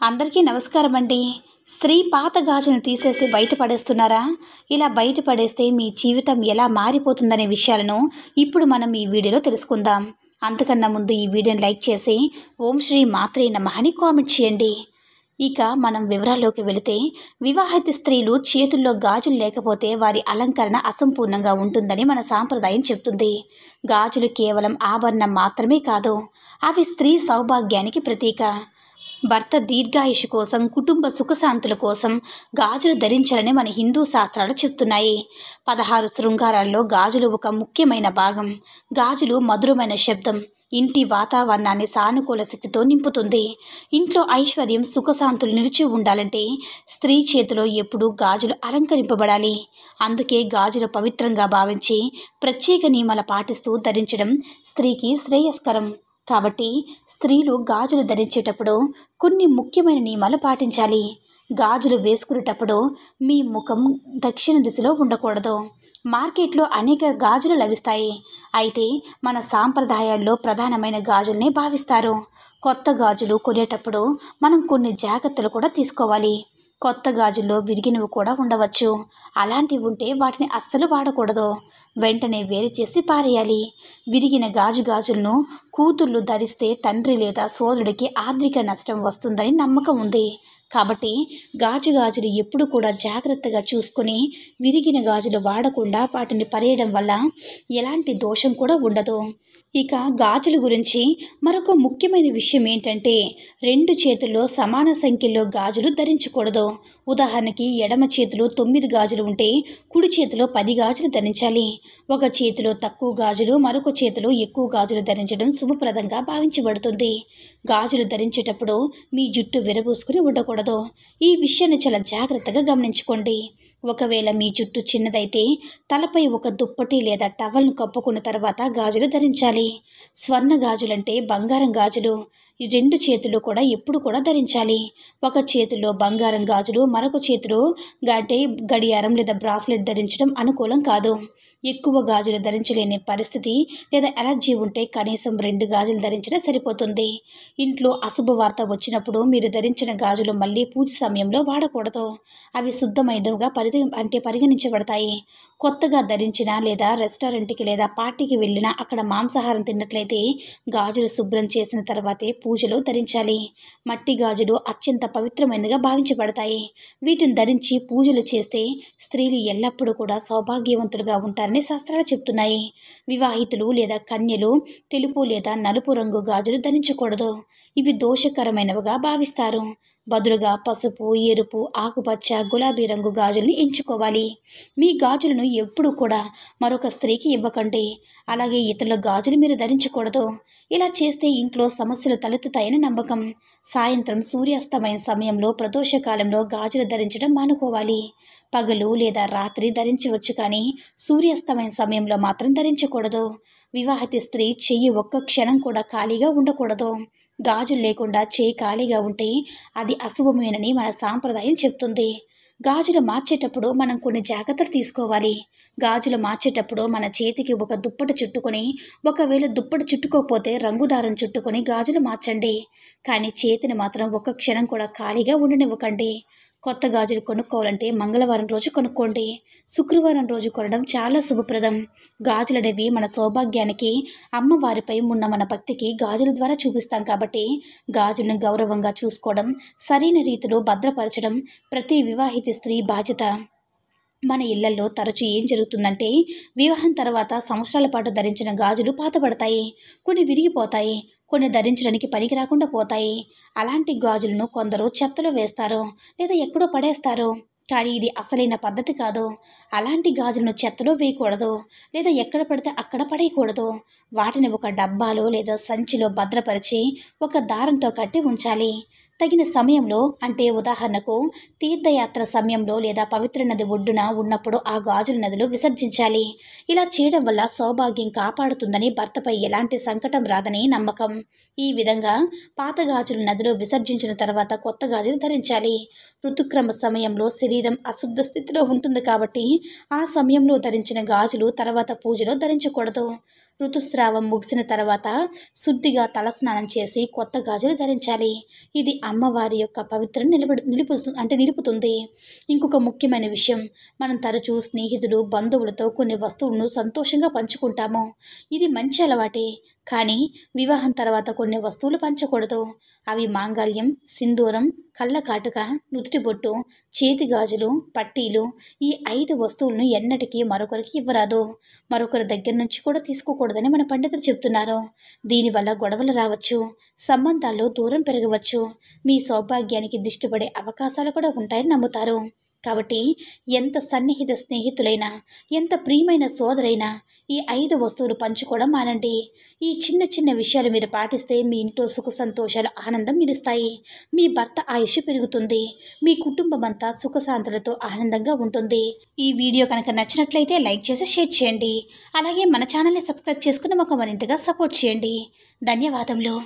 అందరికీ నమస్కారం అండి. స్త్రీ పాత గాజును తీసేసి బయట పడేస్తున్నారా? ఇలా బయట పడేస్తే మీ జీవితం ఎలా మారిపోతుందనే విషయాలను ఇప్పుడు మనం ఈ వీడియోలో తెలుసుకుందాం. అంతకన్నా ముందు ఈ వీడియోని లైక్ చేసి ఓం శ్రీ మాత్రే నమః అని కామెంట్ చేయండి. ఇక మనం వివరాల్లోకి వెళితే, వివాహిత స్త్రీలు చేతుల్లో గాజులు లేకపోతే వారి అలంకరణ అసంపూర్ణంగా ఉంటుందని మన సాంప్రదాయం చెప్తుంది. గాజులు కేవలం ఆభరణం మాత్రమే కాదు, అవి స్త్రీ సౌభాగ్యానికి ప్రతీక. భర్త దీర్ఘాయుషు కోసం, కుటుంబ సుఖశాంతుల కోసం గాజులు ధరించాలని మన హిందూ శాస్త్రాలు చెప్తున్నాయి. 16 శృంగారాల్లో గాజులు ఒక ముఖ్యమైన భాగం. గాజులు మధురమైన శబ్దం ఇంటి వాతావరణాన్ని సానుకూల శక్తితో నింపుతుంది. ఇంట్లో ఐశ్వర్యం, సుఖశాంతులు నిలిచి ఉండాలంటే స్త్రీ చేతిలో ఎప్పుడూ గాజులు అలంకరింపబడాలి. అందుకే గాజులు పవిత్రంగా భావించి ప్రత్యేక నియమాలు పాటిస్తూ ధరించడం స్త్రీకి శ్రేయస్కరం. కాబట్టి స్త్రీలు గాజులు ధరించేటప్పుడు కొన్ని ముఖ్యమైన నియమాలు పాటించాలి. గాజులు వేసుకునేటప్పుడు మీ ముఖం దక్షిణ దిశలో ఉండకూడదు. మార్కెట్లో అనేక గాజులు లభిస్తాయి, అయితే మన సాంప్రదాయాల్లో ప్రధానమైన గాజుల్నే భావిస్తారు. కొత్త గాజులు కొనేటప్పుడు మనం కొన్ని జాగ్రత్తలు కూడా తీసుకోవాలి. కొత్త గాజుల్లో విరిగినవి కూడా ఉండవచ్చు. అలాంటివి ఉంటే వాటిని అస్సలు వాడకూడదు. వెంటనే వేరు చేసి పారేయాలి. విరిగిన గాజులను కూతుర్లు ధరిస్తే తండ్రి లేదా సోదరుడికి ఆర్థిక నష్టం వస్తుందని నమ్మకం ఉంది. కాబట్టి గాజులు ఎప్పుడు కూడా జాగ్రత్తగా చూసుకొని విరిగిన గాజులు వాడకుండా వాటిని పరేయడం వల్ల ఎలాంటి దోషం కూడా ఉండదు. ఇక గాజుల గురించి మరొక ముఖ్యమైన విషయం ఏంటంటే, 2 చేతుల్లో సమాన సంఖ్యలో గాజులు ధరించకూడదు. ఉదాహరణకి ఎడమ చేతిలో 9 గాజులు ఉంటే కుడి చేతిలో 10 గాజులు ధరించాలి. ఒక చేతిలో తక్కువ గాజులు, మరొక చేతిలో ఎక్కువ గాజులు ధరించడం శుభప్రదంగా భావించబడుతుంది. గాజులు ధరించేటప్పుడు మీ జుట్టు విరబూసుకుని ఉండకూడదు. ఈ విషయాన్ని చాలా జాగ్రత్తగా గమనించుకోండి. ఒకవేళ మీ జుట్టు చిన్నదైతే తలపై ఒక దుప్పటి లేదా టవల్ను కప్పుకున్న తర్వాత గాజులు ధరించాలి. స్వర్ణ గాజులంటే బంగారం గాజులు. ఈ 2 చేతులు కూడా ఎప్పుడు కూడా ధరించాలి. ఒక చేతిలో బంగారం గాజులు, మరొక చేతిలో గడియారం లేదా బ్రాస్లెట్ ధరించడం అనుకూలం కాదు. ఎక్కువ గాజులు ధరించలేని పరిస్థితి లేదా ఎలర్జీ ఉంటే కనీసం 2 గాజులు ధరించడం సరిపోతుంది. ఇంట్లో అశుభవార్త వచ్చినప్పుడు మీరు ధరించిన గాజులు మళ్ళీ పూజ సమయంలో వాడకూడదు. అవి శుద్ధమైనవిగా పరిగణించబడతాయి. కొత్తగా ధరించిన లేదా రెస్టారెంట్కి లేదా పార్టీకి వెళ్ళినా అక్కడ మాంసాహారం తిన్నట్లయితే గాజులు శుభ్రం చేసిన తర్వాతే పూజలో ధరించాలి. మట్టి గాజులు అత్యంత పవిత్రమైనదిగా భావించబడతాయి. వీటిని ధరించి పూజలు చేస్తే స్త్రీలు ఎల్లప్పుడూ కూడా సౌభాగ్యవంతులుగా ఉంటారని శాస్త్రాలు చెప్తున్నాయి. వివాహితులు లేదా కన్యలు తెలుపు లేదా నలుపు రంగు గాజులు ధరించకూడదు. ఇవి దోషకరమైనవిగా భావిస్తారు. బదులుగా పసుపు, ఎరుపు, ఆకుపచ్చ, గులాబీ రంగు గాజుల్ని ఎంచుకోవాలి. మీ గాజులను ఎప్పుడూ కూడా మరొక స్త్రీకి ఇవ్వకండి. అలాగే ఇతరుల గాజులు మీరు ధరించకూడదు. ఇలా చేస్తే ఇంట్లో సమస్యలు తలెత్తుతాయని నమ్మకం. సాయంత్రం సూర్యాస్తమయం సమయంలో, ప్రదోషకాలంలో గాజులు ధరించడం మానుకోవాలి. పగలు లేదా రాత్రి ధరించవచ్చు, కానీ సూర్యాస్తమయం సమయంలో మాత్రం ధరించకూడదు. వివాహిత స్త్రీ చెయ్యి ఒక్క క్షణం కూడా ఖాళీగా ఉండకూడదు. గాజులు లేకుండా చెయ్యి ఖాళీగా ఉంటే అది అశుభమేనని మన సాంప్రదాయం చెప్తుంది. గాజులు మార్చేటప్పుడు మనం కొన్ని జాగ్రత్తలు తీసుకోవాలి. గాజులు మార్చేటప్పుడు మన చేతికి ఒక దుప్పటి చుట్టుకొని, ఒకవేళ దుప్పటి చుట్టుకోకపోతే రంగు దారం చుట్టుకొని గాజులు మార్చండి. కానీ చేతిని మాత్రం ఒక్క క్షణం కూడా ఖాళీగా ఉండనివ్వకండి. కొత్త గాజులు కొనుక్కోవాలంటే మంగళవారం రోజు కొనుక్కోండి. శుక్రవారం రోజు కొనడం చాలా శుభప్రదం. గాజులు అనేవి మన సౌభాగ్యానికి, అమ్మవారిపై ఉన్న మన భక్తికి గాజుల ద్వారా చూపిస్తాం. కాబట్టి గాజులను గౌరవంగా చూసుకోవడం, సరైన రీతిలో భద్రపరచడం ప్రతి వివాహిత స్త్రీ బాధ్యత. మన ఇళ్లలో తరచూ ఏం జరుగుతుందంటే, వివాహం తర్వాత సంవత్సరాల పాటు ధరించిన గాజులు పాతబడతాయి, కొన్ని విరిగిపోతాయి, కొన్ని ధరించడానికి పనికి రాకుండా పోతాయి. అలాంటి గాజులను కొందరు చెత్తలో వేస్తారు లేదా ఎక్కడో పడేస్తారు. కానీ ఇది అసలైన పద్ధతి కాదు. అలాంటి గాజులను చెత్తలో వేయకూడదు లేదా ఎక్కడ పడితే అక్కడ పడేయకూడదు. వాటిని ఒక డబ్బాలో లేదా సంచిలో భద్రపరిచి ఒక దారంతో కట్టి ఉంచాలి. తగిన సమయంలో, అంటే ఉదాహరణకు తీర్థయాత్ర సమయంలో లేదా పవిత్ర నది ఒడ్డున ఉన్నప్పుడు ఆ గాజుల నదిలో విసర్జించాలి. ఇలా చేయడం వల్ల సౌభాగ్యం కాపాడుతుందని, భర్తపై ఎలాంటి సంకటం రాదని నమ్మకం. ఈ విధంగా పాత గాజులు నదిలో విసర్జించిన తర్వాత కొత్త గాజులు ధరించాలి. ఋతుక్రమ సమయంలో శరీరం అశుద్ధ స్థితిలో ఉంటుంది కాబట్టి ఆ సమయంలో ధరించిన గాజులు తర్వాత పూజలో ధరించకూడదు. ఋతుస్రావం ముగిసిన తర్వాత శుద్ధిగా తలస్నానం చేసి కొత్త గాజులు ధరించాలి. ఇది అమ్మవారి యొక్క పవిత్రను నిలుపుతుంది. ఇంకొక ముఖ్యమైన విషయం, మనం తరచూ స్నేహితులు బంధువులతో కొన్ని వస్తువులను సంతోషంగా పంచుకుంటాము. ఇది మంచి అలవాటే, కానీ వివాహం తర్వాత కొన్ని వస్తువులు పంచకూడదు. అవి మాంగళ్యం, సింధూరం, కళ్ళ కాటుక, నుదుటి బొట్టు, చేతి గాజులు, పట్టీలు. ఈ 5 వస్తువులను ఎన్నటికీ మరొకరికి ఇవ్వరాదు. మరొకరి దగ్గర నుంచి కూడా తీసుకోకూడదని మన పండితులు చెప్తున్నారు. దీనివల్ల గొడవలు రావచ్చు, సంబంధాల్లో దూరం పెరగవచ్చు, మీ సౌభాగ్యానికి దిష్టి పడే అవకాశాలు కూడా ఉంటాయని నమ్ముతారు. కాబట్టి ఎంత సన్నిహిత స్నేహితులైనా, ఎంత ప్రియమైన సోదరైనా ఈ 5 వస్తువులు పంచుకోవడం మానండి. ఈ చిన్న చిన్న విషయాలు మీరు పాటిస్తే మీ ఇంట్లో సుఖ సంతోషాలు, ఆనందం నిలుస్తాయి. మీ భర్త ఆయుష్ పెరుగుతుంది. మీ కుటుంబం అంతా సుఖశాంతులతో ఆనందంగా ఉంటుంది. ఈ వీడియో కనుక నచ్చినట్లయితే లైక్ చేసి షేర్ చేయండి. అలాగే మన ఛానల్ని సబ్స్క్రైబ్ చేసుకుని మాకు మరింతగా సపోర్ట్ చేయండి. ధన్యవాదములు.